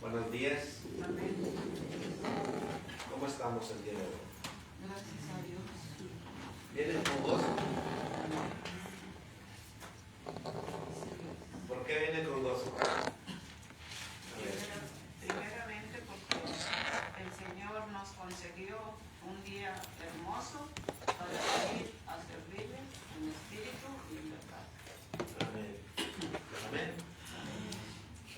Buenos días. Amén. ¿Cómo estamos el día de hoy? Gracias a Dios. ¿Vienen con gozo? ¿Por qué vienen con gozo? Primeramente porque el Señor nos concedió un día hermoso para venir a servirle en espíritu y en verdad. Amén. Amén.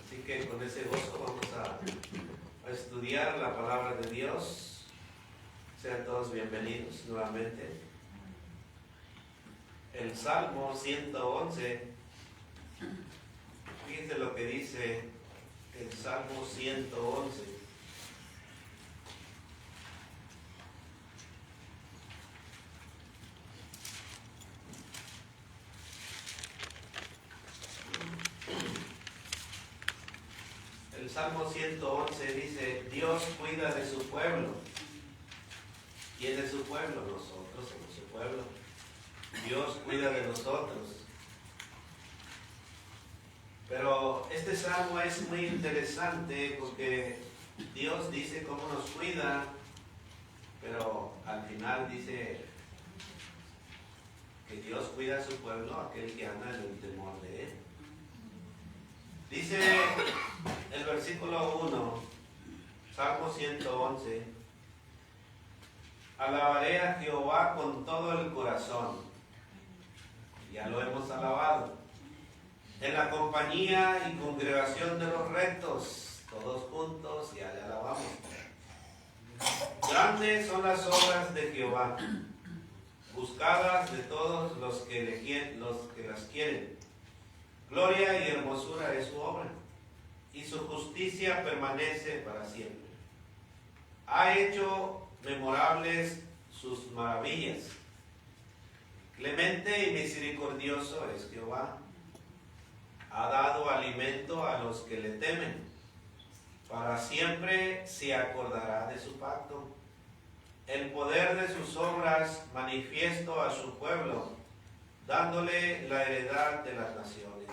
Así que con ese gozo vamos a estudiar la palabra de Dios. Sean todos bienvenidos nuevamente. El Salmo 111. Fíjense lo que dice el Salmo 111. El Salmo 111 dice: Dios cuida de su pueblo. ¿Quién es su pueblo? Nosotros somos su pueblo. Dios cuida de nosotros. Pero este salmo es muy interesante porque Dios dice cómo nos cuida, pero al final dice que Dios cuida a su pueblo, aquel que anda en el temor de Él. Dice el versículo 1, Salmo 111: alabaré a Jehová con todo el corazón. Ya lo hemos alabado. En la compañía y congregación de los rectos, todos juntos ya le alabamos. Grandes son las obras de Jehová, buscadas de todos los que las quieren. Gloria y hermosura es su obra, y su justicia permanece para siempre. Ha hecho memorables sus maravillas. Clemente y misericordioso es Jehová. Ha dado alimento a los que le temen. Para siempre se acordará de su pacto. El poder de sus obras manifiesto a su pueblo, dándole la heredad de las naciones.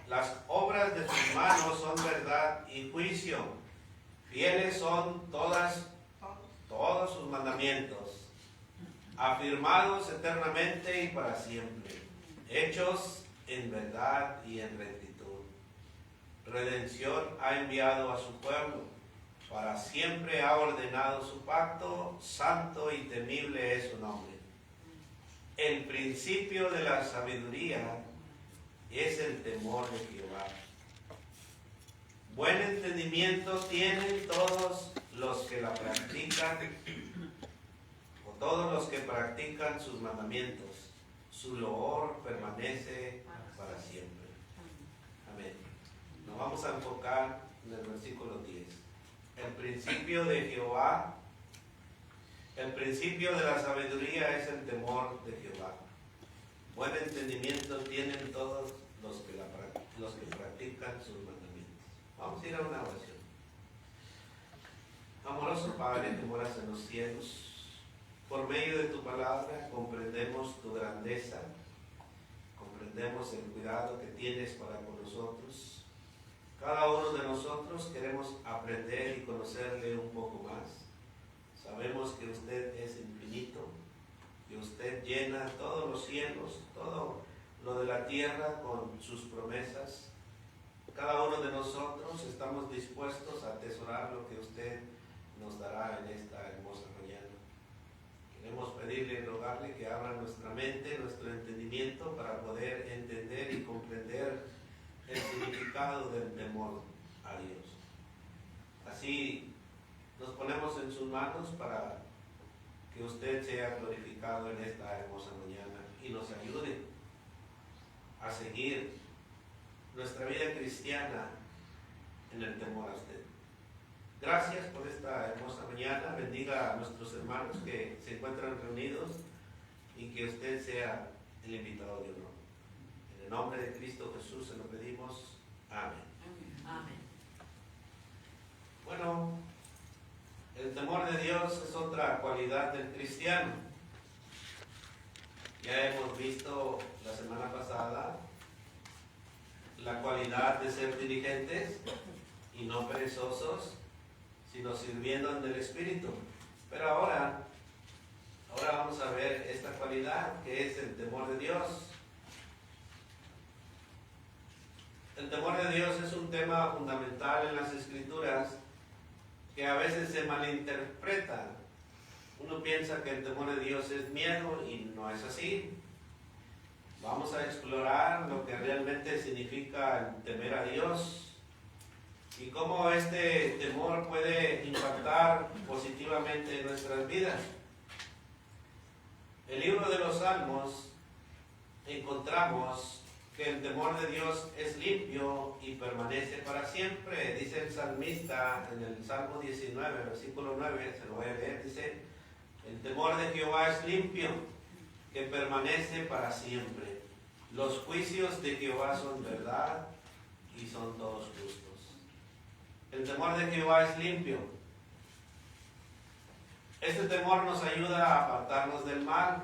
Las obras de sus manos son verdad y juicio. Fieles son todos sus mandamientos, afirmados eternamente y para siempre, hechos en verdad y en rectitud. Redención ha enviado a su pueblo, para siempre ha ordenado su pacto, santo y temible es su nombre. El principio de la sabiduría es el temor de Jehová. Buen entendimiento tienen todos los que la practican, o todos los que practican sus mandamientos. Su loor permanece para siempre. Amén. Nos vamos a enfocar en el versículo 10. El principio de Jehová, el principio de la sabiduría es el temor de Jehová. Buen entendimiento tienen todos los que practican sus mandamientos. Vamos a ir a una oración. Amoroso Padre que moras en los cielos, por medio de tu palabra comprendemos tu grandeza, comprendemos el cuidado que tienes para con nosotros. Cada uno de nosotros queremos aprender y conocerle un poco más. Sabemos que usted es infinito, que usted llena todos los cielos, todo lo de la tierra con sus promesas. Cada uno de nosotros estamos dispuestos a atesorar lo que usted nos dará en esta hermosa mañana. Queremos pedirle y rogarle que abra nuestra mente, nuestro entendimiento para poder entender y comprender el significado del temor a Dios. Así nos ponemos en sus manos para que usted sea glorificado en esta hermosa mañana y nos ayude a seguir nuestra vida cristiana en el temor a usted. Gracias por esta hermosa mañana. Bendiga a nuestros hermanos que se encuentran reunidos y que usted sea el invitado de honor. En el nombre de Cristo Jesús se lo pedimos. Amén. Amén. Bueno, el temor de Dios es otra cualidad del cristiano. Ya hemos visto la semana pasada la cualidad de ser diligentes y no perezosos, sino sirviendo en el Espíritu. Pero ahora vamos a ver esta cualidad que es el temor de Dios. El temor de Dios es un tema fundamental en las Escrituras que a veces se malinterpreta. Uno piensa que el temor de Dios es miedo y no es así. Vamos a explorar lo que realmente significa el temer a Dios y cómo este temor puede impactar positivamente en nuestras vidas. En el libro de los Salmos encontramos que el temor de Dios es limpio y permanece para siempre. Dice el salmista en el Salmo 19, versículo 9, se lo voy a leer, dice: el temor de Jehová es limpio, que permanece para siempre. Los juicios de Jehová son verdad y son todos justos. El temor de Jehová es limpio. Este temor nos ayuda a apartarnos del mal.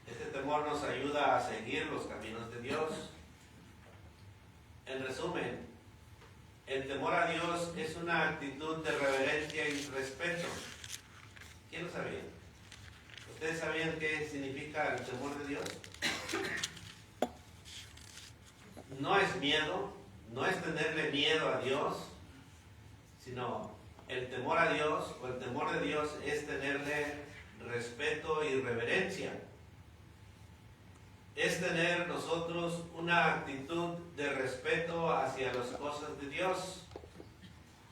Este temor nos ayuda a seguir los caminos de Dios. En resumen, el temor a Dios es una actitud de reverencia y respeto. ¿Quién lo sabía? ¿Ustedes sabían qué significa el temor de Dios? No es miedo, no es tenerle miedo a Dios, sino el temor a Dios o el temor de Dios es tenerle respeto y reverencia. Es tener nosotros una actitud de respeto hacia las cosas de Dios.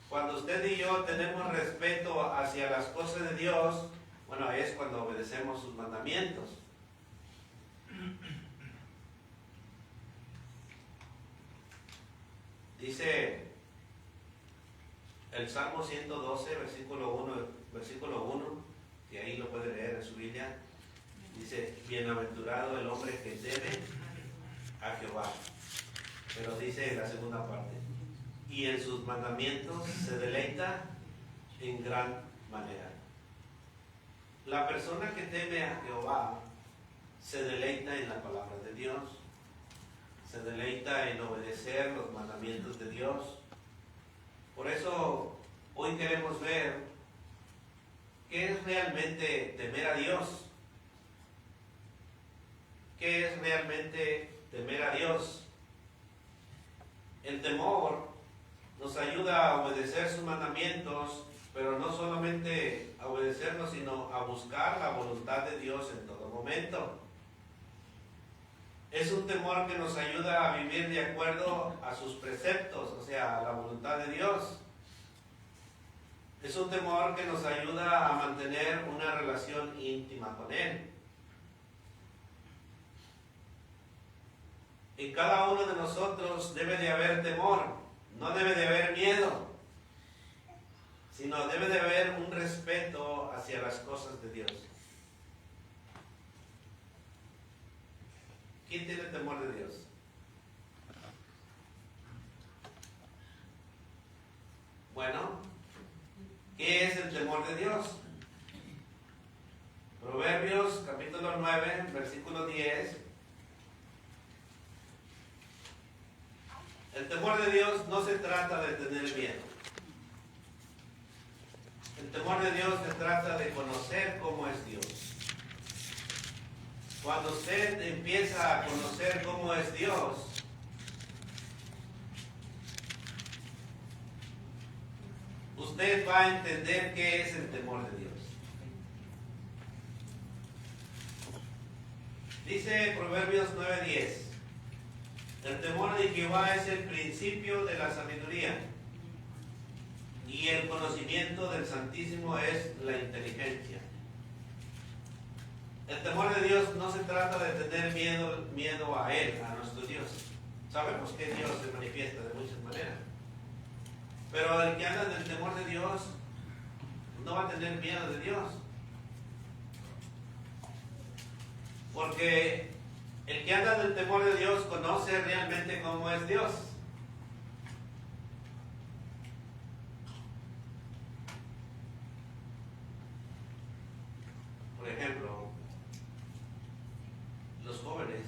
Cuando usted y yo tenemos respeto hacia las cosas de Dios, bueno, es cuando obedecemos sus mandamientos. Dice el Salmo 112, versículo 1, que ahí lo puede leer en su Biblia. Dice: bienaventurado el hombre que teme a Jehová. Pero dice en la segunda parte: y en sus mandamientos se deleita en gran manera. La persona que teme a Jehová se deleita en la palabra de Dios, se deleita en obedecer los mandamientos de Dios. Por eso hoy queremos ver qué es realmente temer a Dios. ¿Qué es realmente temer a Dios? El temor nos ayuda a obedecer sus mandamientos, pero no solamente a obedecerlos, sino a buscar la voluntad de Dios en todo momento. Es un temor que nos ayuda a vivir de acuerdo a sus preceptos, o sea, a la voluntad de Dios. Es un temor que nos ayuda a mantener una relación íntima con Él. En cada uno de nosotros debe de haber temor, no debe de haber miedo, sino debe de haber un respeto hacia las cosas de Dios. ¿Quién tiene temor de Dios? Bueno, ¿qué es el temor de Dios? Proverbios capítulo 9, versículo 10. El temor de Dios no se trata de tener miedo. El temor de Dios se trata de conocer cómo es Dios. Cuando usted empieza a conocer cómo es Dios, usted va a entender qué es el temor de Dios. Dice Proverbios 9:10: el temor de Jehová es el principio de la sabiduría, y el conocimiento del Santísimo es la inteligencia. El temor de Dios no se trata de tener miedo a Él, a nuestro Dios. Sabemos que Dios se manifiesta de muchas maneras, pero el que anda en el temor de Dios no va a tener miedo de Dios, porque el que anda en el temor de Dios conoce realmente cómo es Dios. Por ejemplo, los jóvenes,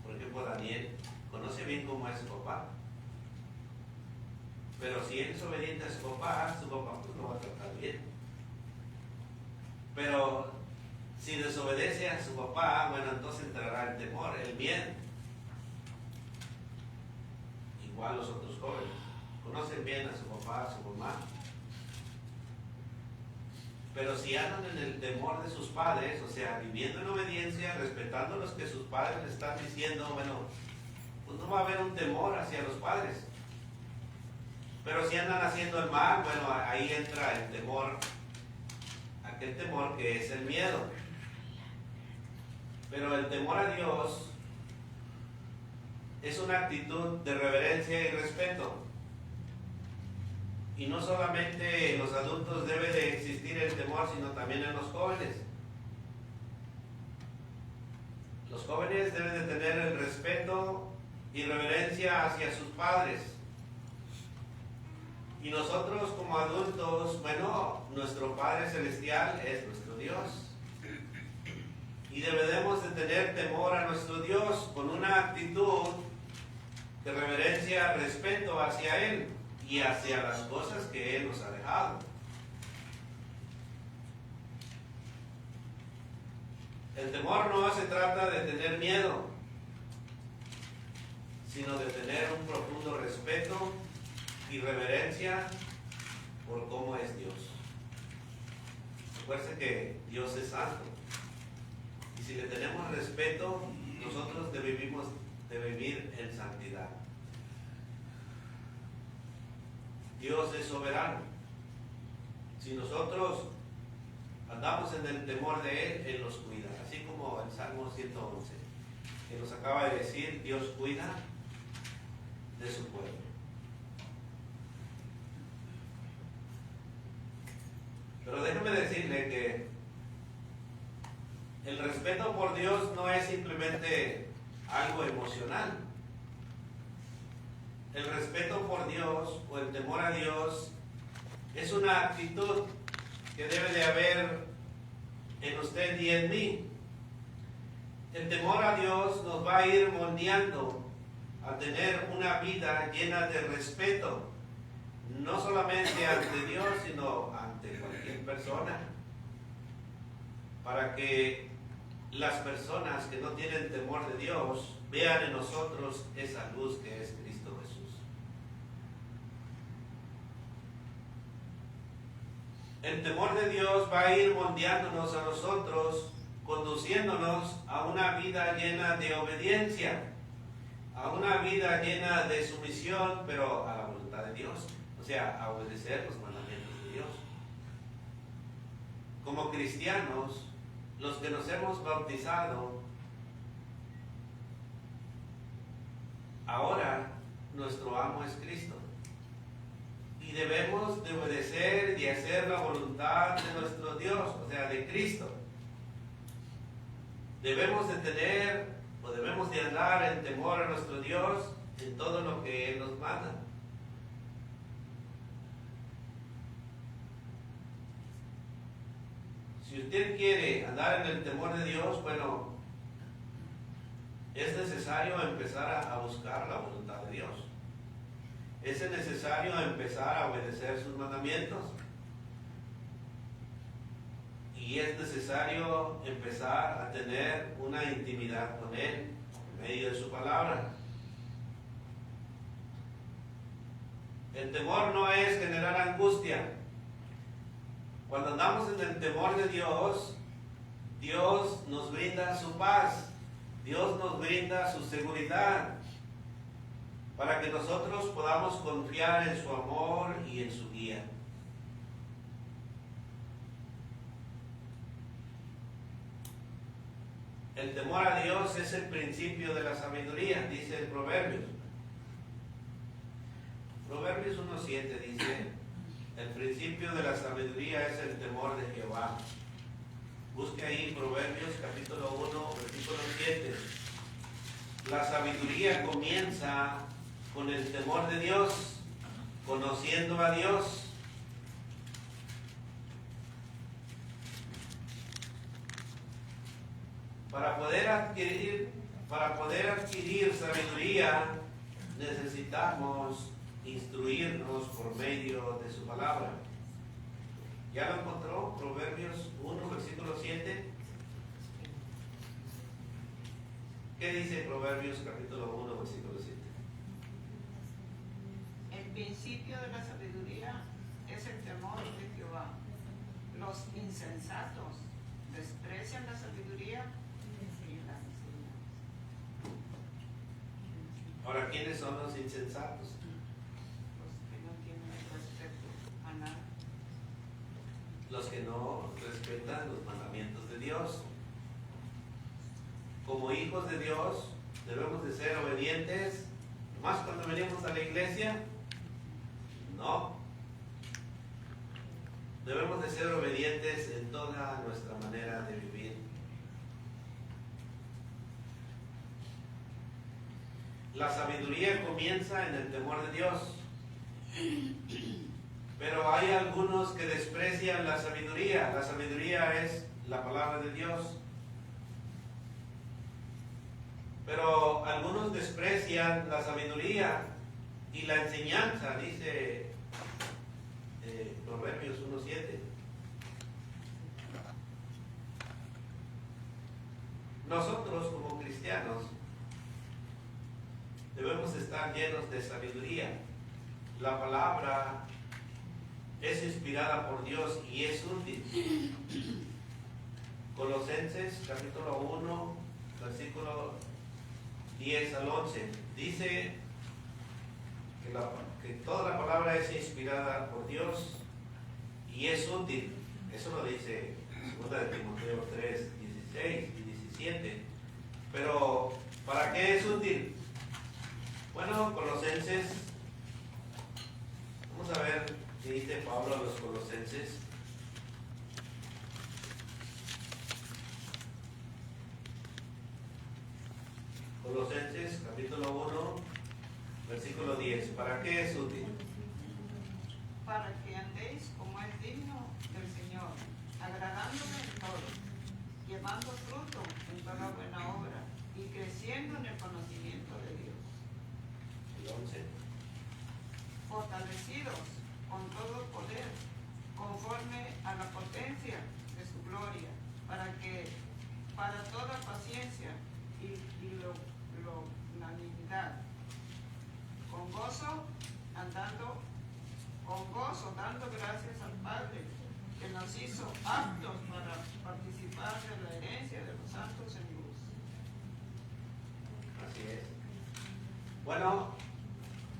por ejemplo Daniel, conoce bien cómo es su papá. Pero si él es obediente a su papá pues lo va a tratar bien. Pero si desobedece a su papá, bueno, entonces entrará el temor, el miedo. Igual los otros jóvenes conocen bien a su papá, a su mamá. Pero si andan en el temor de sus padres, o sea, viviendo en obediencia, respetando lo que sus padres les están diciendo, bueno, pues no va a haber un temor hacia los padres. Pero si andan haciendo el mal, bueno, ahí entra el temor, aquel temor que es el miedo. Pero el temor a Dios es una actitud de reverencia y respeto. Y no solamente en los adultos debe de existir el temor, sino también en los jóvenes. Los jóvenes deben de tener el respeto y reverencia hacia sus padres. Y nosotros como adultos, bueno, nuestro Padre Celestial es nuestro Dios. Y debemos de tener temor a nuestro Dios con una actitud de reverencia, respeto hacia Él y hacia las cosas que Él nos ha dejado. El temor no se trata de tener miedo, sino de tener un profundo respeto y reverencia por cómo es Dios. Recuerden que Dios es santo. Y si le tenemos respeto, nosotros debemos de vivir en santidad. Dios es soberano. Si nosotros andamos en el temor de Él, Él nos cuida. Así como el Salmo 111, que nos acaba de decir, Dios cuida de su pueblo. Pero déjame decirle que el respeto por Dios no es simplemente algo emocional. El respeto por Dios o el temor a Dios es una actitud que debe de haber en usted y en mí. El temor a Dios nos va a ir moldeando a tener una vida llena de respeto, no solamente ante Dios, sino ante cualquier persona, para que las personas que no tienen temor de Dios vean en nosotros esa luz que es Cristo Jesús. El temor de Dios va a ir moldeándonos a nosotros, conduciéndonos a una vida llena de obediencia, a una vida llena de sumisión, pero a la voluntad de Dios, o sea, a obedecer los mandamientos de Dios. Como cristianos, los que nos hemos bautizado, ahora nuestro amo es Cristo. Y debemos de obedecer y hacer la voluntad de nuestro Dios, o sea, de Cristo. Debemos de tener o debemos de andar en temor a nuestro Dios en todo lo que Él nos manda. Si usted quiere andar en el temor de Dios, bueno, es necesario empezar a buscar la voluntad de Dios. Es necesario empezar a obedecer sus mandamientos. Y es necesario empezar a tener una intimidad con Él en medio de su palabra. El temor no es generar angustia. Cuando andamos en el temor de Dios, Dios nos brinda su paz, Dios nos brinda su seguridad, para que nosotros podamos confiar en su amor y en su guía. El temor a Dios es el principio de la sabiduría, dice el Proverbios. Proverbios 1:7 dice, el principio de la sabiduría es el temor de Jehová. Busque ahí Proverbios capítulo 1, versículo 7. La sabiduría comienza con el temor de Dios, conociendo a Dios. Para poder adquirir sabiduría, necesitamos instruirnos por medio de su palabra. ¿Ya lo encontró? Proverbios 1, versículo 7. ¿Qué dice Proverbios capítulo 1, versículo 7? El principio de la sabiduría es el temor de Jehová. Los insensatos desprecian la sabiduría y la enseñanza. Ahora, ¿quiénes son los insensatos? Los que no tienen respeto a nada. Los que no respetan los mandamientos de Dios. Como hijos de Dios debemos de ser obedientes, más cuando venimos a la iglesia. No. Debemos de ser obedientes en toda nuestra manera de vivir. La sabiduría comienza en el temor de Dios. Pero hay algunos que desprecian la sabiduría. La sabiduría es la palabra de Dios. Pero algunos desprecian la sabiduría y la enseñanza, dice Proverbios 1:7. Nosotros como cristianos debemos estar llenos de sabiduría. La palabra es inspirada por Dios y es útil. Colosenses capítulo 1, versículo 10 al 11, dice que toda la palabra es inspirada por Dios y es útil. Eso lo dice 2 de Timoteo 3, 16 y 17. Pero, ¿para qué es útil? Bueno, Colosenses, vamos a ver qué dice Pablo a los Colosenses. Colosenses capítulo 1, versículo 10. ¿Para qué es útil? Para que andéis como es digno del Señor, agradándole en todo, llevando fruto en toda buena obra y creciendo en el conocimiento de Dios. El 11. Fortalecidos con todo poder, conforme a la potencia de su gloria, para toda paciencia y longanimidad, con gozo, dando gracias al Padre, que nos hizo aptos para participar de la herencia de los santos en luz. Así es. Bueno,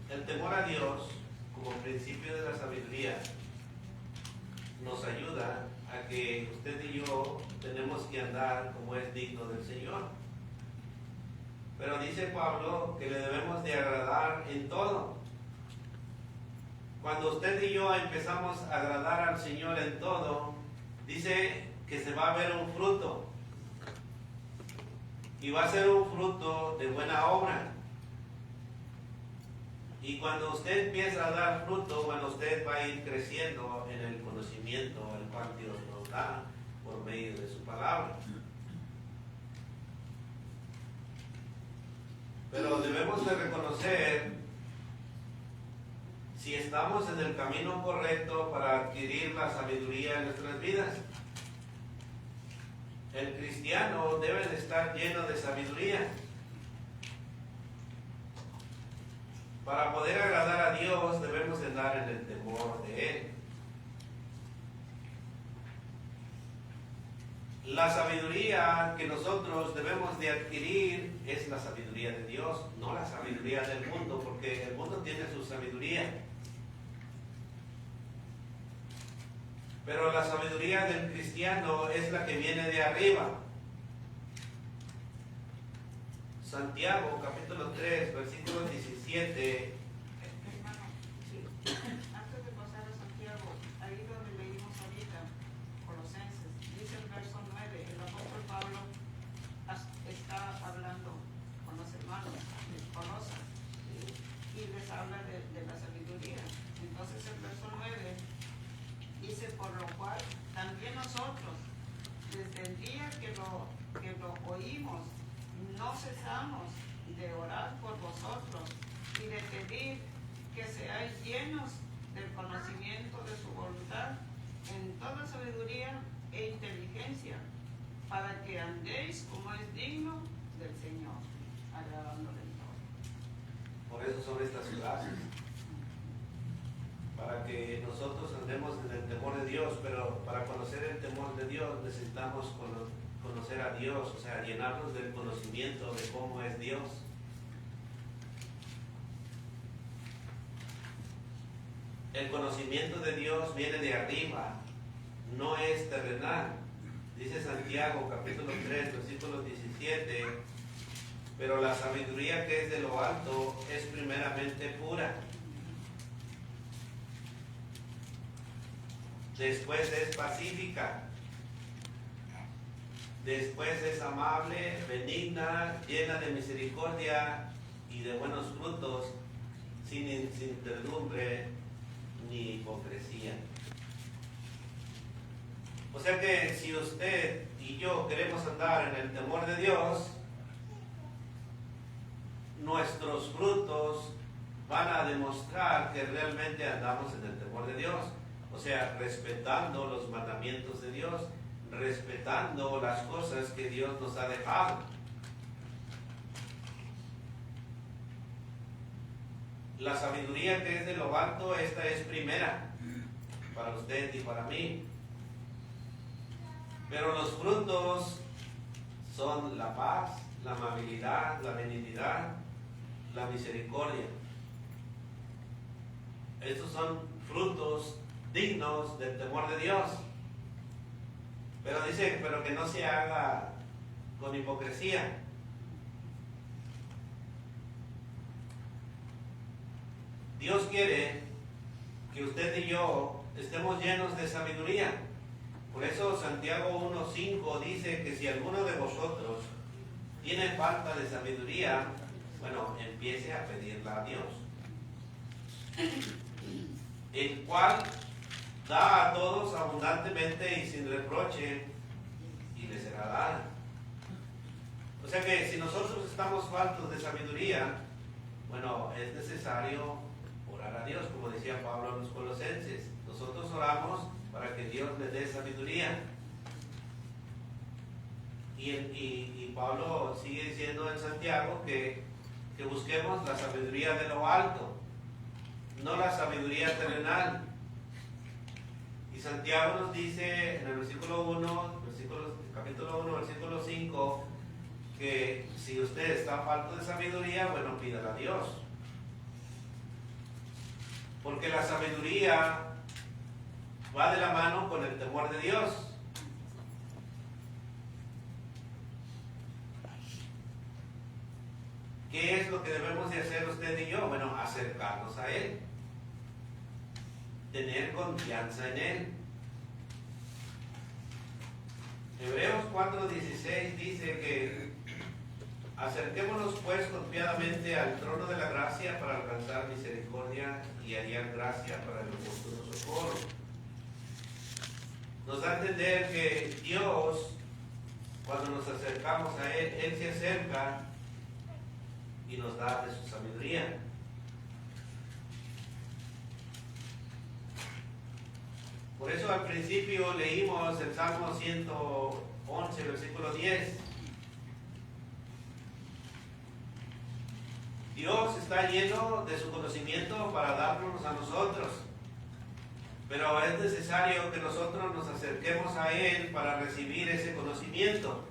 el temor a Dios, como principio de la sabiduría, nos ayuda a que usted y yo tenemos que andar como es digno del Señor. Pero dice Pablo que le debemos de agradar en todo. Cuando usted y yo empezamos a agradar al Señor en todo, dice que se va a ver un fruto. Y va a ser un fruto de buena obra. Y cuando usted empieza a dar fruto, bueno, usted va a ir creciendo en el conocimiento el cual Dios nos da por medio de su palabra. Pero debemos de reconocer si estamos en el camino correcto para adquirir la sabiduría en nuestras vidas. El cristiano debe de estar lleno de sabiduría. Para poder agradar a Dios debemos de andar en el temor de Él. La sabiduría que nosotros debemos de adquirir es la sabiduría de Dios, no la sabiduría del mundo, porque el mundo tiene su sabiduría. Pero la sabiduría del cristiano es la que viene de arriba. Santiago, capítulo 3, versículo 17. Hermano, antes de pasar a Santiago, ahí donde leímos ahorita, Colosenses, dice el verso 9, el apóstol Pablo está hablando con los hermanos de Colosas y les habla de la sabiduría. Entonces el verso 9 dice, por lo cual también nosotros, desde el día que lo oímos, no cesamos de orar por vosotros y de pedir que seáis llenos del conocimiento de su voluntad en toda sabiduría e inteligencia, para que andéis como es digno del Señor, agradándole en todo. Por eso son estas clases, para que nosotros andemos en el temor de Dios, pero para conocer el temor de Dios necesitamos conocer a Dios, o sea, llenarnos del conocimiento de cómo es Dios. El conocimiento de Dios viene de arriba, no es terrenal. Dice Santiago, capítulo 3, versículo 17, pero la sabiduría que es de lo alto es primeramente pura. Después es pacífica. Después es amable, benigna, llena de misericordia y de buenos frutos, sin incertidumbre ni hipocresía. O sea que si usted y yo queremos andar en el temor de Dios, nuestros frutos van a demostrar que realmente andamos en el temor de Dios. O sea, respetando los mandamientos de Dios, respetando las cosas que Dios nos ha dejado. La sabiduría que es de lo alto, esta es primera para usted y para mí. Pero los frutos son la paz, la amabilidad, la benignidad, la misericordia. Estos son frutos dignos del temor de Dios. Pero dice, pero que no se haga con hipocresía. Dios quiere que usted y yo estemos llenos de sabiduría. Por eso Santiago 1:5 dice que si alguno de vosotros tiene falta de sabiduría, bueno, empiece a pedirla a Dios, el cual da a todos abundantemente y sin reproche, y le será dada. O sea que si nosotros estamos faltos de sabiduría, bueno, es necesario orar a Dios, como decía Pablo a los Colosenses. Nosotros oramos para que Dios les dé sabiduría. Y Pablo sigue diciendo en Santiago que busquemos la sabiduría de lo alto, no la sabiduría terrenal. Y Santiago nos dice en el capítulo 1, versículo 5, que si usted está falto de sabiduría, bueno, pídala a Dios. Porque la sabiduría va de la mano con el temor de Dios. ¿Qué es lo que debemos de hacer usted y yo? Bueno, acercarnos a Él. Tener confianza en Él. Hebreos 4:16 dice que acerquémonos pues confiadamente al trono de la gracia para alcanzar misericordia y hallar gracia para el oportuno socorro. Nos da a entender que Dios, cuando nos acercamos a Él, Él se acerca y nos da de su sabiduría. Por eso al principio leímos el Salmo 111, versículo 10. Dios está lleno de su conocimiento para darnos a nosotros, pero es necesario que nosotros nos acerquemos a Él para recibir ese conocimiento.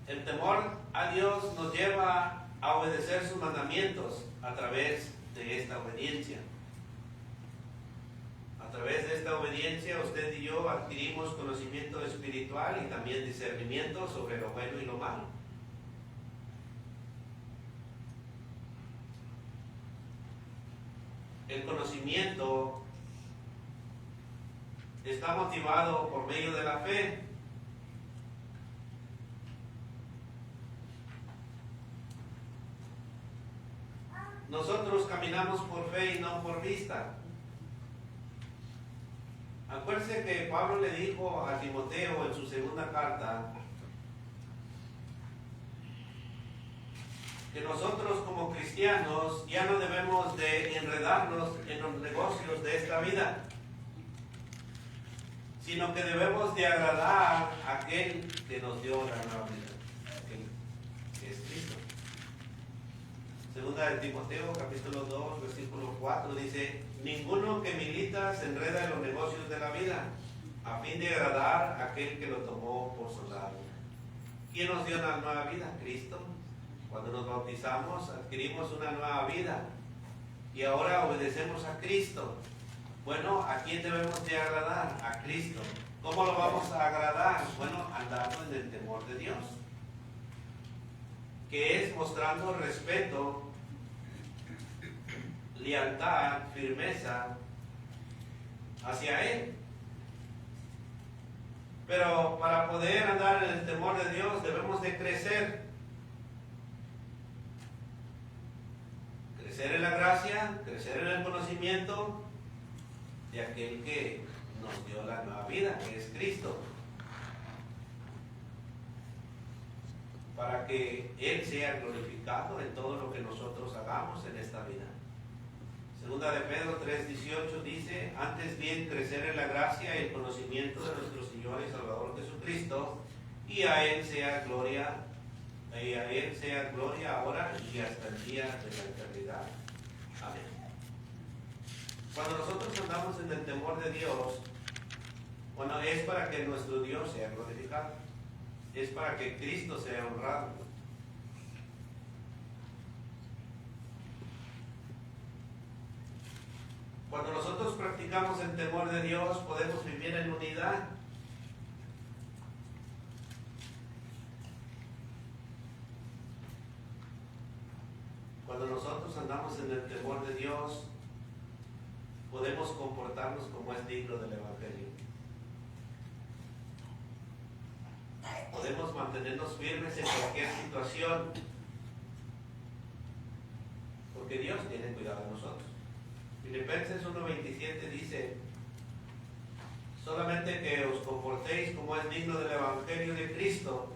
El temor a Dios nos lleva a obedecer sus mandamientos a través de esta obediencia. A través de esta obediencia usted y yo adquirimos conocimiento espiritual y también discernimiento sobre lo bueno y lo malo. El conocimiento está motivado por medio de la fe. Nosotros caminamos por fe y no por vista. Acuérdense que Pablo le dijo a Timoteo en su segunda carta que nosotros como cristianos ya no debemos de enredarnos en los negocios de esta vida, sino que debemos de agradar a aquel que nos dio la nueva vida, aquel que es Cristo. Segunda de Timoteo, capítulo 2, versículo 4, dice: ninguno que milita se enreda en los negocios de la vida, a fin de agradar a aquel que lo tomó por soldado. ¿Quién nos dio una nueva vida? Cristo. Cuando nos bautizamos, adquirimos una nueva vida y ahora obedecemos a Cristo. Bueno, ¿a quién debemos de agradar? A Cristo. ¿Cómo lo vamos a agradar? Bueno, andando en el temor de Dios, que es mostrando respeto, lealtad, firmeza hacia Él. Pero para poder andar en el temor de Dios debemos de crecer. Crecer en la gracia, crecer en el conocimiento de aquel que nos dio la nueva vida, que es Cristo, para que Él sea glorificado en todo lo que nosotros hagamos en esta vida. Segunda de Pedro 3:18 dice: antes bien crecer en la gracia y el conocimiento de nuestro Señor y Salvador Jesucristo, y a Él sea gloria ahora y hasta el día de la eternidad. Amén. Cuando nosotros andamos en el temor de Dios, bueno, es para que nuestro Dios sea glorificado, es para que Cristo sea honrado. Cuando nosotros practicamos el temor de Dios, podemos vivir en unidad. Cuando nosotros andamos en el temor de Dios, podemos comportarnos como es digno del Evangelio. Podemos mantenernos firmes en cualquier situación, porque Dios tiene cuidado de nosotros. Filipenses 1:27 dice: solamente que os comportéis como es digno del Evangelio de Cristo,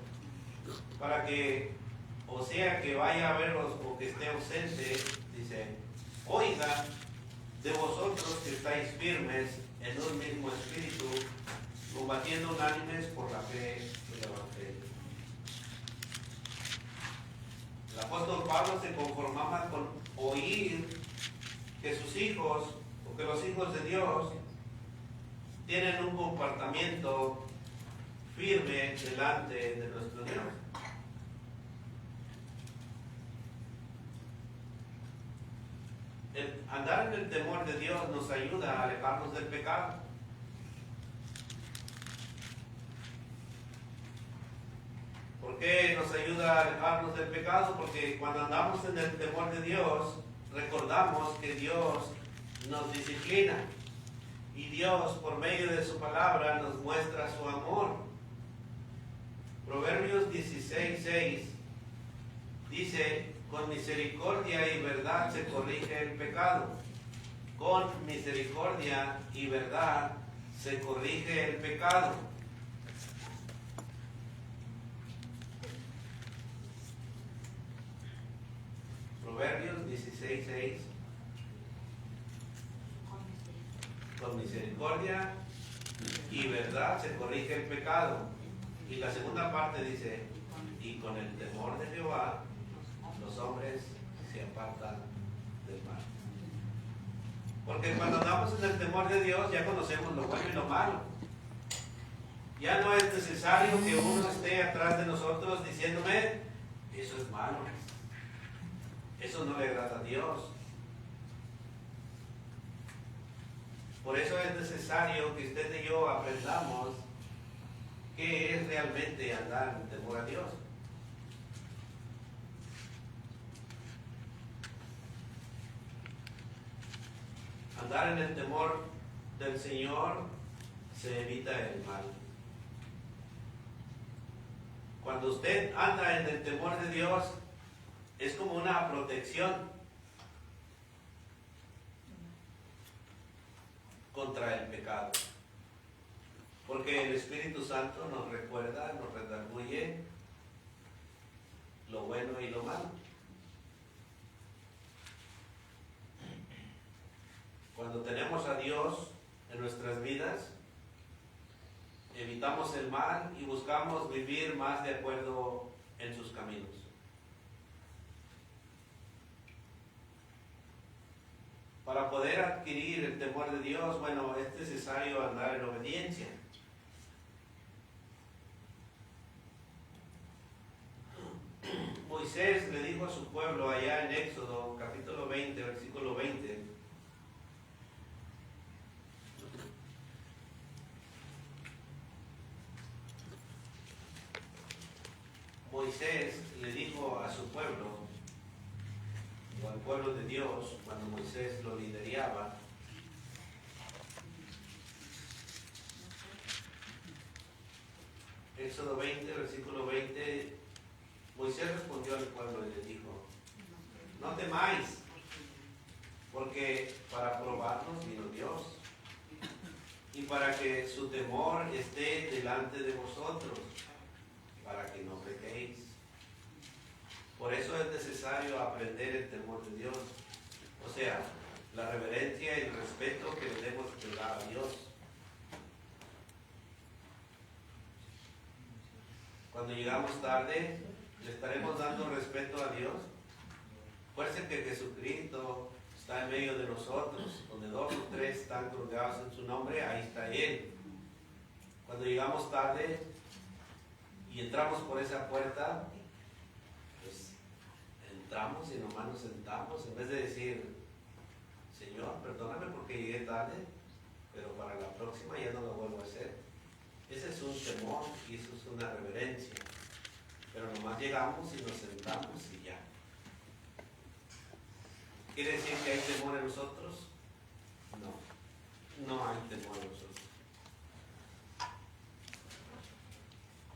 para que, o sea que vaya a veros o que esté ausente, dice, oigan de vosotros que estáis firmes en un mismo espíritu, combatiendo unánimes por la fe del Evangelio. El apóstol Pablo se conformaba con oír que sus hijos, o que los hijos de Dios, tienen un comportamiento firme delante de nuestro Dios. El andar en el temor de Dios nos ayuda a alejarnos del pecado. ¿Por qué nos ayuda a alejarnos del pecado? Porque cuando andamos en el temor de Dios, recordamos que Dios nos disciplina y Dios por medio de su palabra nos muestra su amor. Proverbios 16:6 dice: con misericordia y verdad se corrige el pecado. Con misericordia y verdad se corrige el pecado. Proverbios 16:6. Con misericordia y verdad se corrige el pecado. Y la segunda parte dice: y con el temor de Jehová los hombres se apartan del mal. Porque cuando andamos en el temor de Dios ya conocemos lo bueno y lo malo. Ya no es necesario que uno esté atrás de nosotros diciéndome: eso es malo, eso no le agrada a Dios. Por eso es necesario que usted y yo aprendamos qué es realmente andar en temor a Dios. Andar en el temor del Señor se evita el mal. Cuando usted anda en el temor de Dios, es como una protección contra el pecado. Porque el Espíritu Santo nos recuerda, nos redarguye lo bueno y lo malo. Dios en nuestras vidas, evitamos el mal y buscamos vivir más de acuerdo en sus caminos. Para poder adquirir el temor de Dios, bueno, es necesario andar en obediencia. Moisés le dijo a su pueblo allá en Éxodo, capítulo 20, versículo 20. Moisés le dijo a su pueblo, o al pueblo de Dios, cuando Moisés lo lideraba, Éxodo 20, versículo 20, Moisés respondió al pueblo y le dijo, no temáis, porque para probarnos vino Dios, y para que su temor esté delante de vosotros, para que no pequéis. Por eso es necesario aprender el temor de Dios, o sea, la reverencia y el respeto que debemos dar a Dios. Cuando llegamos tarde, ¿le estaremos dando respeto a Dios? Recuerden que Jesucristo está en medio de nosotros, donde 2 o 3 están congregados en su nombre, ahí está Él. Cuando llegamos tarde y entramos por esa puerta, pues entramos y nomás nos sentamos, en vez de decir, Señor, perdóname porque llegué tarde, pero para la próxima ya no lo vuelvo a hacer. Ese es un temor y eso es una reverencia. Pero nomás llegamos y nos sentamos y ya. ¿Quiere decir que hay temor en nosotros? No, no hay temor en nosotros.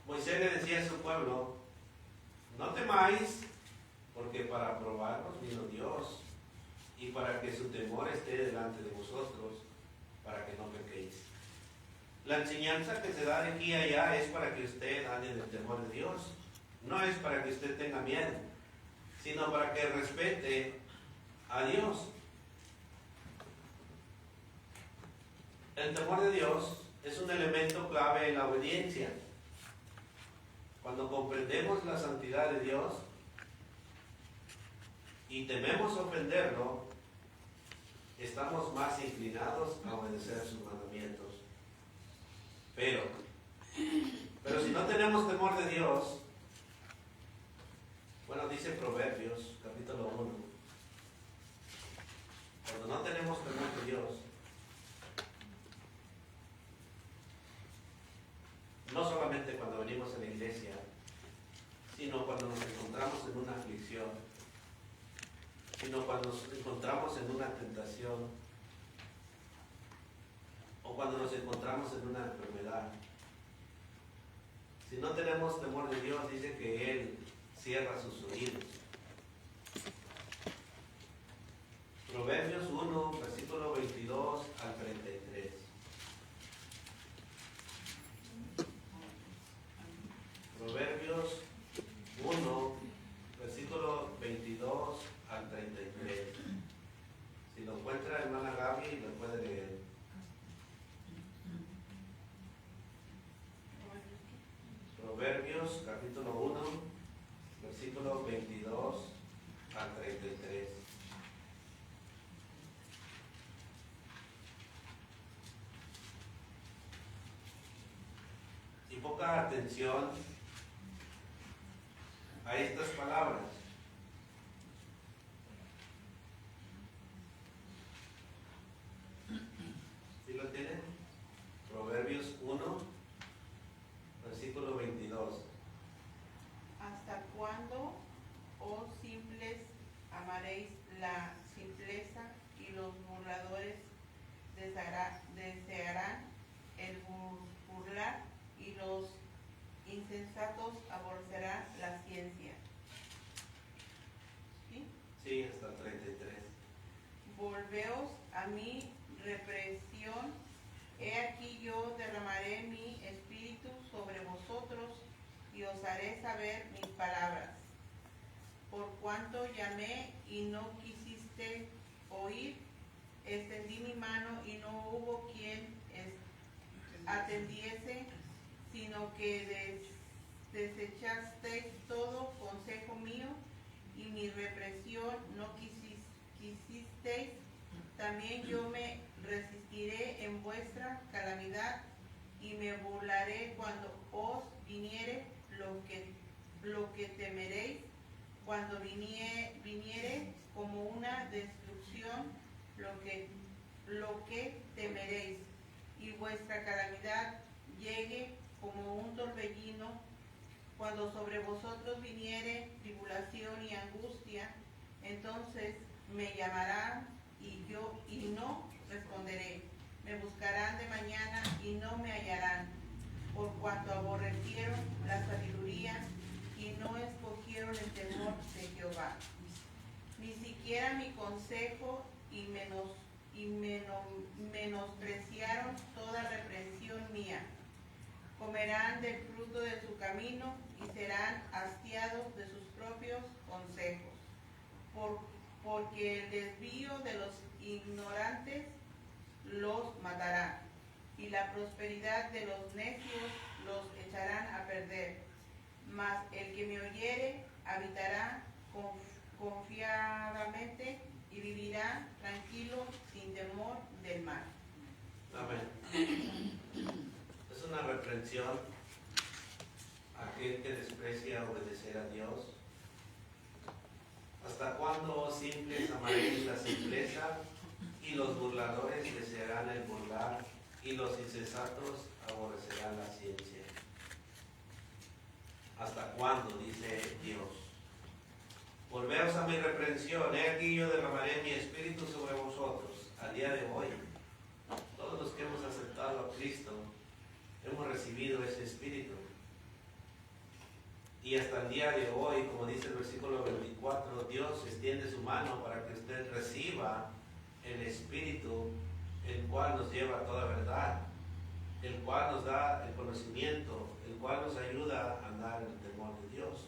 Moisés le decía a su pueblo, no temáis, porque para probarnos vino Dios, y para que su temor esté delante de vosotros, para que no pequéis. La enseñanza que se da de aquí a allá es para que usted ande en el temor de Dios. No es para que usted tenga miedo, sino para que respete a Dios. El temor de Dios es un elemento clave en la obediencia. Cuando comprendemos la santidad de Dios y tememos ofenderlo, estamos más inclinados a obedecer sus mandamientos. Pero si no tenemos temor de Dios, bueno, dice Proverbios, capítulo 1, cuando no tenemos temor de Dios, no solamente cuando venimos a la iglesia, sino cuando nos encontramos en una aflicción, sino cuando nos encontramos en una tentación, o cuando nos encontramos en una enfermedad. Si no tenemos temor de Dios, dice que Él cierra sus oídos. Proverbios 1, versículo 22 al 33. Proverbios 1, versículo 22 al 33. Si lo encuentra hermana Gaby, lo puede leer. Proverbios capítulo 1, versículo 22 al 33. Y poca atención a estas palabras. ¿Sí lo tienen? Proverbios 1, versículo 22. ¿Hasta cuándo, oh simples, amaréis la simpleza y los burladores desearán el burlar y los insensatos aborrecerán la ciencia? ¿Sí? Sí, hasta el 33. Volveos a mi represión, he aquí yo derramaré mi espíritu sobre vosotros y os haré saber mis palabras. Por cuanto llamé y no quisiste oír, extendí mi mano y no hubo quien atendiese, sino que desechasteis todo consejo mío y mi represión no quisisteis. También yo me resistiré en vuestra calamidad y me burlaré cuando os viniere lo que temeréis, cuando viniere como una destrucción lo que temeréis, y vuestra calamidad llegue como un torbellino, cuando sobre vosotros viniere tribulación y angustia, entonces me llamarán y no responderé. Me buscarán de mañana y no me hallarán, por cuanto aborrecieron la sabiduría y no escogieron el temor de Jehová. Ni siquiera mi consejo y menospreciaron toda reprensión mía. Comerán del fruto de su camino y serán hastiados de sus propios consejos. Porque el desvío de los ignorantes los matará, y la prosperidad de los necios los echarán a perder. Mas el que me oyere habitará confiadamente y vivirá tranquilo sin temor del mal. Amén. Es una reprensión a aquel que desprecia obedecer a Dios. ¿Hasta cuándo, simples, amaréis la simpleza, y los burladores desearán el burlar, y los insensatos aborrecerán la ciencia? ¿Hasta cuándo? Dice Dios. Volveos a mi reprensión. He aquí yo derramaré mi espíritu sobre vosotros. Al día de hoy, todos los que hemos aceptado a Cristo, hemos recibido ese espíritu. Y hasta el día de hoy, como dice el versículo 24, Dios extiende su mano para que usted reciba el espíritu, el cual nos lleva a toda verdad, el cual nos da el conocimiento, el cual nos ayuda a andar en el temor de Dios.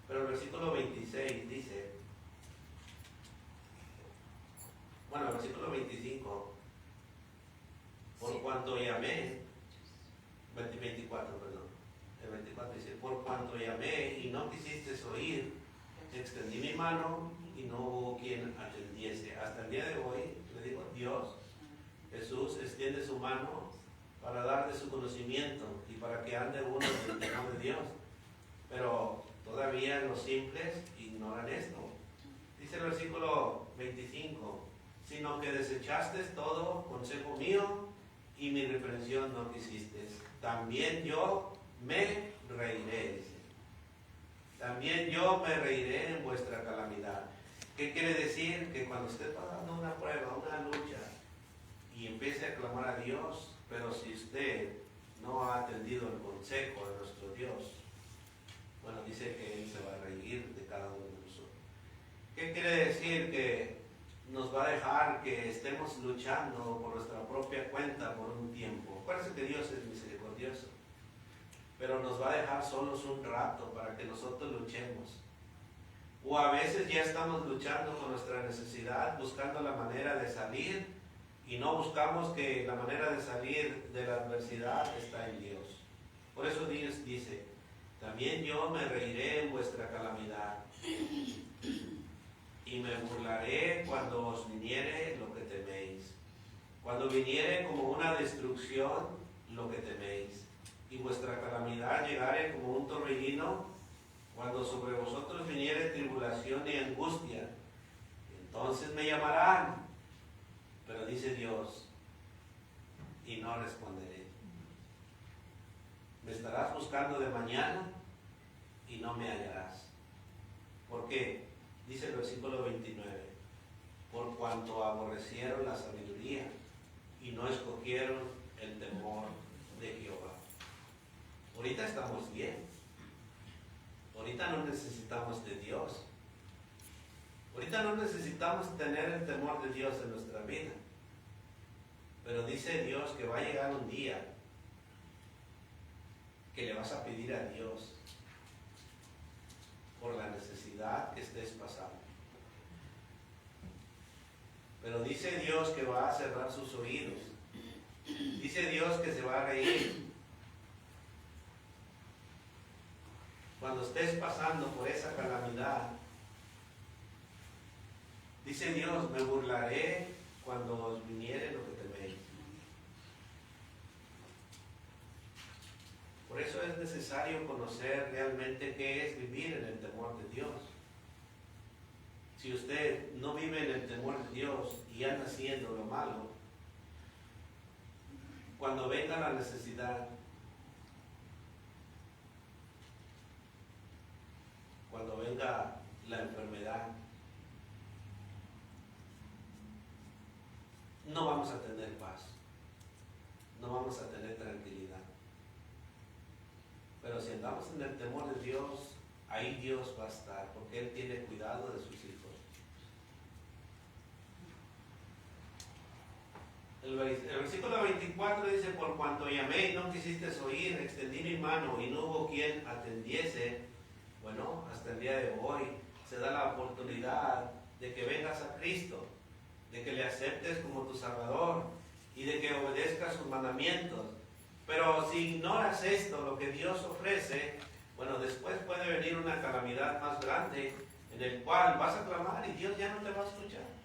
Pero el versículo 26 dice, bueno, el versículo 25, por cuanto llamé, 24, perdón, el 24 dice, por cuanto llamé y no quisiste oír, extendí mi mano y no hubo quien atendiese. Hasta el día de hoy, le digo, Dios, Jesús extiende su mano para dar de su conocimiento y para que ande uno en el temor de Dios. Pero todavía los simples ignoran esto. Dice el versículo 25, sino que desechaste todo consejo mío y mi reprensión no quisiste. También yo me reiré, dice. También yo me reiré en vuestra calamidad. ¿Qué quiere decir? Que cuando usted está dando una prueba, una lucha, y empiece a clamar a Dios, pero si usted no ha atendido el consejo de nuestro Dios, bueno, dice que Él se va a reír de cada uno de nosotros. ¿Qué quiere decir? Que nos va a dejar que estemos luchando por nuestra propia cuenta por un tiempo. Acuérdense que Dios es misericordioso, pero nos va a dejar solos un rato para que nosotros luchemos. O a veces ya estamos luchando con nuestra necesidad, buscando la manera de salir, y no buscamos que la manera de salir de la adversidad está en Dios. Por eso Dios dice, también yo me reiré en vuestra calamidad, y me burlaré cuando os viniere lo que teméis. Cuando viniere como una destrucción lo que teméis, y vuestra calamidad llegare como un torbellino, cuando sobre vosotros viniere tribulación y angustia, entonces me llamarán. Pero dice Dios, y no responderé. Me estarás buscando de mañana y no me hallarás. ¿Por qué? Dice el versículo 29, por cuanto aborrecieron la sabiduría y no escogieron el temor de Jehová. Ahorita estamos bien. Ahorita no necesitamos de Dios. Ahorita no necesitamos tener el temor de Dios en nuestra vida. Pero dice Dios que va a llegar un día que le vas a pedir a Dios por la necesidad que estés pasando. Pero dice Dios que va a cerrar sus oídos. Dice Dios que se va a reír. Cuando estés pasando por esa calamidad, dice Dios, me burlaré cuando os viniere lo que teméis. Por eso es necesario conocer realmente qué es vivir en el temor de Dios. Si usted no vive en el temor de Dios y anda haciendo lo malo, cuando venga la necesidad, cuando venga la enfermedad, no vamos a tener paz, no vamos a tener tranquilidad. Pero si andamos en el temor de Dios, ahí Dios va a estar, porque Él tiene cuidado de sus hijos. El versículo 24 dice, por cuanto llamé y no quisiste oír, extendí mi mano y no hubo quien atendiese. Bueno, hasta el día de hoy se da la oportunidad de que vengas a Cristo, de que le aceptes como tu Salvador y de que obedezcas sus mandamientos. Pero si ignoras esto, lo que Dios ofrece, bueno, después puede venir una calamidad más grande en el cual vas a clamar y Dios ya no te va a escuchar.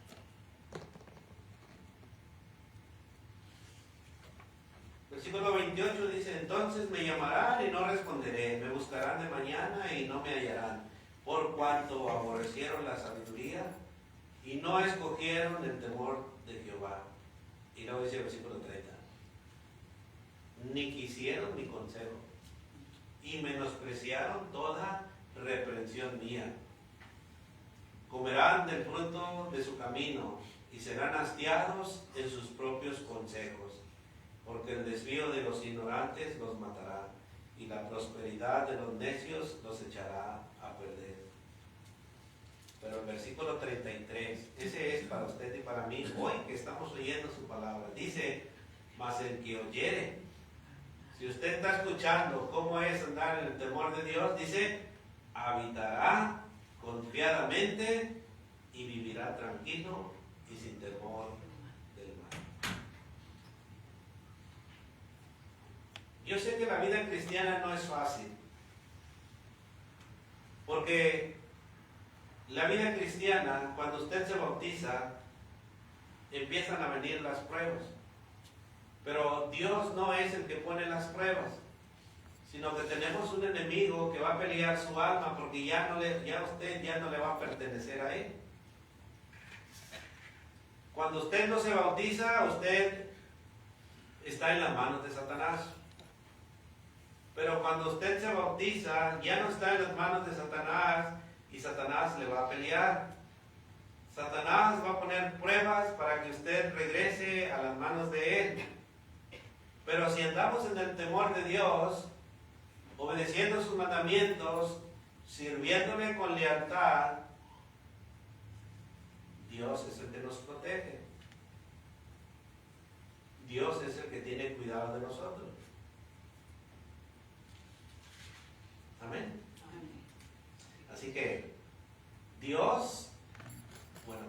Versículo 28 dice, entonces me llamarán y no responderé, me buscarán de mañana y no me hallarán, por cuanto aborrecieron la sabiduría y no escogieron el temor de Jehová. Y luego dice el versículo 30, ni quisieron mi consejo y menospreciaron toda reprensión mía. Comerán del fruto de su camino y serán hastiados en sus propios consejos, porque el desvío de los ignorantes los matará y la prosperidad de los necios los echará a perder. Pero el versículo 33, ese es para usted y para mí, hoy que estamos oyendo su palabra. Dice, mas el que oyere, si usted está escuchando cómo es andar en el temor de Dios, dice, habitará confiadamente y vivirá tranquilo y sin temor del mal. Yo sé que la vida cristiana no es fácil, porque la vida cristiana, cuando usted se bautiza, empiezan a venir las pruebas. Pero Dios no es el que pone las pruebas, sino que tenemos un enemigo que va a pelear su alma porque usted ya no le va a pertenecer a él. Cuando usted no se bautiza, usted está en las manos de Satanás. Pero cuando usted se bautiza, ya no está en las manos de Satanás y Satanás le va a pelear. Satanás va a poner pruebas para que usted regrese a las manos de él. Pero si andamos en el temor de Dios, obedeciendo sus mandamientos, sirviéndole con lealtad, Dios es el que nos protege. Dios es el que tiene cuidado de nosotros. Amén. Así que Dios,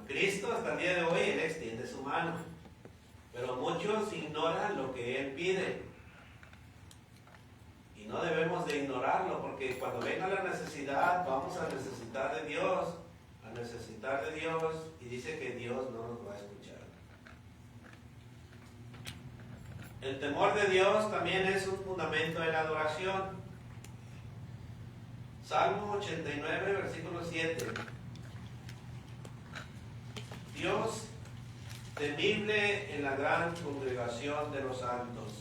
Cristo hasta el día de hoy, Él extiende su mano. Pero muchos ignoran lo que Él pide. Y no debemos de ignorarlo, porque cuando venga la necesidad, vamos a necesitar de Dios. Y dice que Dios no nos va a escuchar. El temor de Dios también es un fundamento de la adoración. Salmo 89, versículo 7. Dios temible en la gran congregación de los santos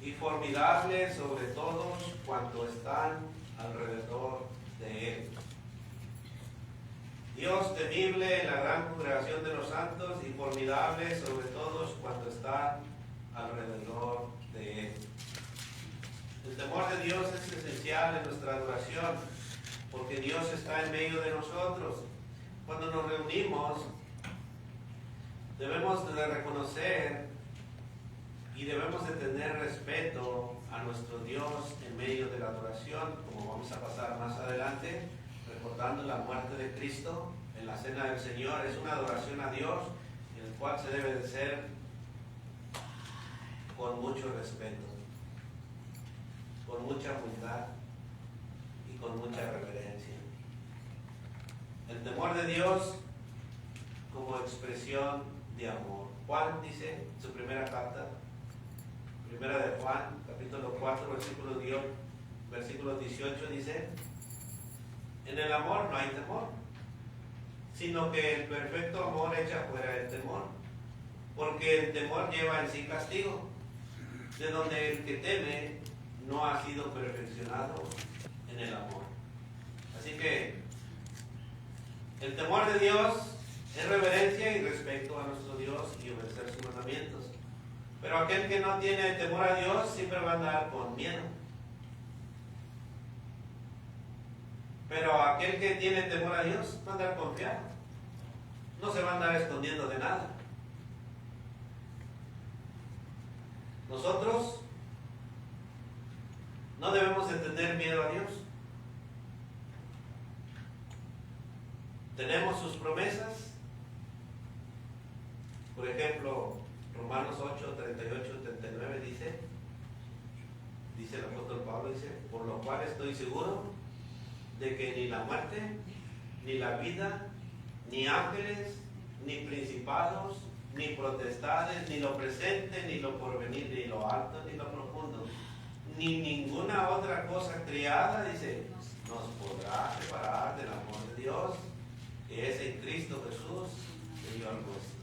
y formidable sobre todos cuantos están alrededor de él. Dios temible en la gran congregación de los santos y formidable sobre todos cuantos están alrededor de él. El temor de Dios es esencial en nuestra adoración, porque Dios está en medio de nosotros. Cuando nos reunimos, debemos de reconocer y debemos de tener respeto a nuestro Dios en medio de la adoración, como vamos a pasar más adelante, recordando la muerte de Cristo, en la cena del Señor es una adoración a Dios, en el cual se debe de ser con mucho respeto, con mucha humildad y con mucha reverencia. El temor de Dios como expresión de amor. Juan dice en su primera carta, primera de Juan, capítulo 4, versículo 18, dice: en el amor no hay temor, sino que el perfecto amor echa fuera el temor, porque el temor lleva en sí castigo, de donde el que teme no ha sido perfeccionado en el amor. Así que el temor de Dios es reverencia y respeto a nuestro Dios y obedecer sus mandamientos. Pero aquel que no tiene temor a Dios siempre va a andar con miedo. Pero aquel que tiene temor a Dios va a andar confiado. No se va a andar escondiendo de nada. Nosotros no debemos de tener miedo a Dios. Tenemos sus promesas. Por ejemplo, Romanos 8, 38, 39 dice el apóstol Pablo, dice: por lo cual estoy seguro de que ni la muerte, ni la vida, ni ángeles, ni principados, ni potestades, ni lo presente, ni lo porvenir, ni lo alto, ni lo profundo, ni ninguna otra cosa creada, dice, nos podrá separar del amor de Dios, que es en Cristo Jesús, Señor nuestro.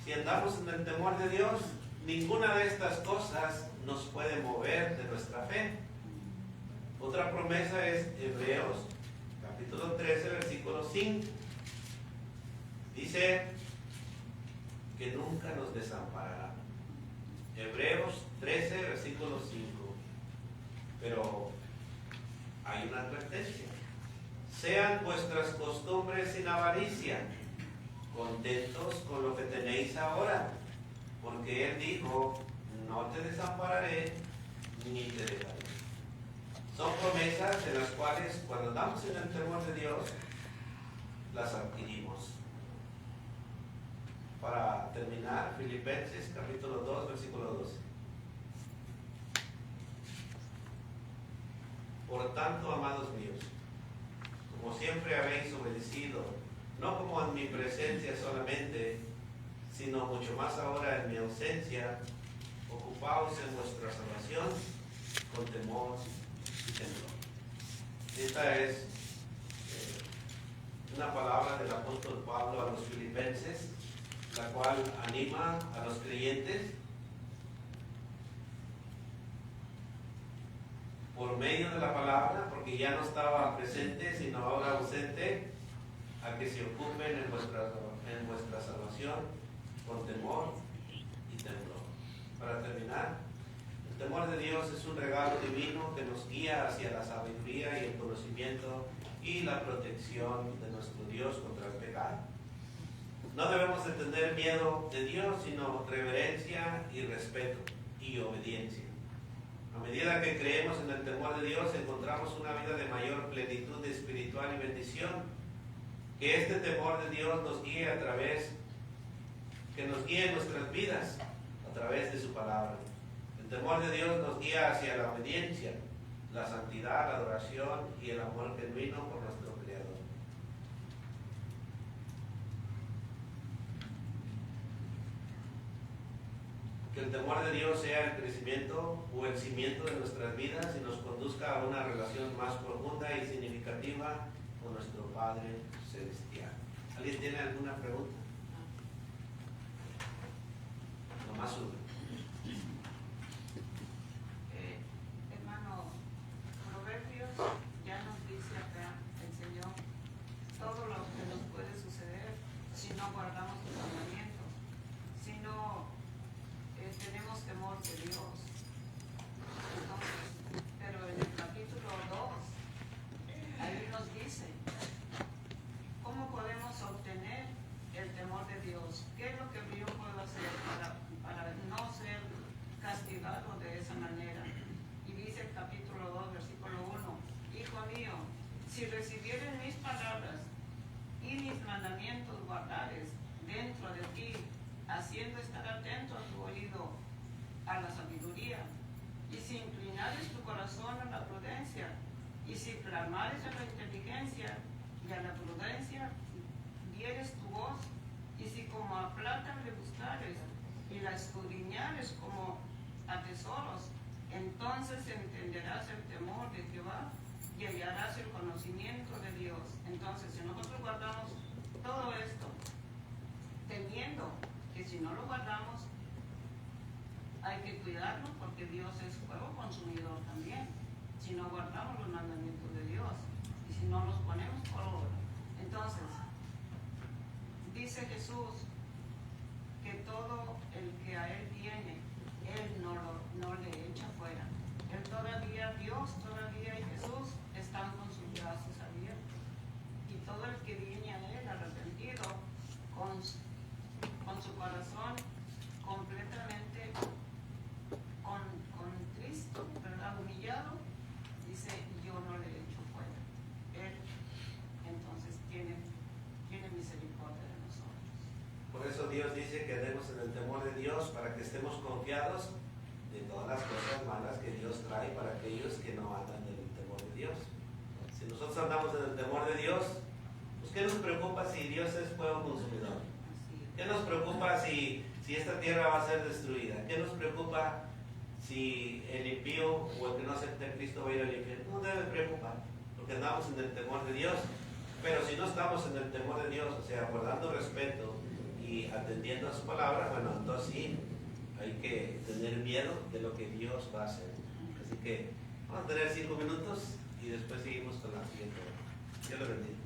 Si andamos en el temor de Dios, ninguna de estas cosas nos puede mover de nuestra fe. Otra promesa es Hebreos, capítulo 13, versículo 5. Dice que nunca nos desamparará. Hebreos 13, versículo 5. Pero hay una advertencia: sean vuestras costumbres sin avaricia, contentos con lo que tenéis ahora, porque Él dijo: no te desampararé ni te dejaré. Son promesas en las cuales, cuando andamos en el temor de Dios, las adquirimos. Para terminar, Filipenses capítulo 2, versículo 12. Por tanto, amados míos, como siempre habéis obedecido, no como en mi presencia solamente, sino mucho más ahora en mi ausencia, ocupaos en vuestra salvación con temor y temblor. Esta es una palabra del apóstol Pablo a los filipenses, la cual anima a los creyentes por medio de la palabra, porque ya no estaba presente, sino ahora ausente, a que se ocupen en vuestra salvación con temor y temblor. Para terminar, el temor de Dios es un regalo divino que nos guía hacia la sabiduría y el conocimiento y la protección de nuestro Dios contra el pecado. No debemos de tener miedo de Dios, sino reverencia y respeto y obediencia. A medida que creemos en el temor de Dios, encontramos una vida de mayor plenitud espiritual y bendición. Que este temor de Dios nos guíe en nuestras vidas a través de su palabra. El temor de Dios nos guía hacia la obediencia, la santidad, la adoración y el amor genuino por nuestro Creador. Que el temor de Dios sea el crecimiento o el cimiento de nuestras vidas y nos conduzca a una relación más profunda y significativa con nuestro Padre Celestial. ¿Alguien tiene alguna pregunta? Nomás una. Hermano, Proverbios ya nos dice acá el Señor todo lo que nos puede suceder si no guardamos los mandamientos, si no tenemos temor de Dios. Entonces, pero en el capítulo 2, ahí nos dice cómo podemos obtener el temor de Dios. ¿Qué es lo que yo puedo hacer para no ser castigado de esa manera? Y dice el capítulo 2, versículo 1: Hijo mío, si recibieres mis palabras y mis mandamientos guardares dentro de ti, haciendo estar atento a tu oído a la sabiduría, y si inclinares tu corazón a la prudencia, y si clamares a la inteligencia y a la prudencia, dieres tu voz, y si como a plata le buscares, y la escudriñares como a tesoros, entonces entenderás el temor de Jehová y hallarás el conocimiento de Dios. Entonces, si nosotros guardamos todo esto, temiendo que si no lo guardamos, hay que cuidarlo porque Dios es fuego consumidor también. Si no guardamos los mandamientos de Dios y si no los ponemos por obra. Entonces, dice Jesús que todo el que a Él viene, Él no le echa fuera. Él todavía, Dios todavía y Jesús están con sus brazos abiertos. Y todo el que viene a Él arrepentido, con su corazón completamente contristo, ¿verdad? Humillado, dice, yo no le echo fuera. Él entonces tiene misericordia de nosotros. Por eso Dios dice que andemos en el temor de Dios para que estemos confiados de todas las cosas malas que Dios trae para aquellos que no andan en el temor de Dios. Si nosotros andamos en el temor de Dios, pues ¿qué nos preocupa si Dios es fuego consumidor? ¿Qué nos preocupa si esta tierra va a ser destruida? ¿Qué nos preocupa si el impío o el que no acepta a Cristo va a ir al infierno? No debe preocupar, porque andamos en el temor de Dios. Pero si no estamos en el temor de Dios, o sea, guardando respeto y atendiendo a su palabra, bueno, entonces sí, hay que tener miedo de lo que Dios va a hacer. Así que vamos a tener 5 minutos y después seguimos con la siguiente hora. Dios lo bendiga.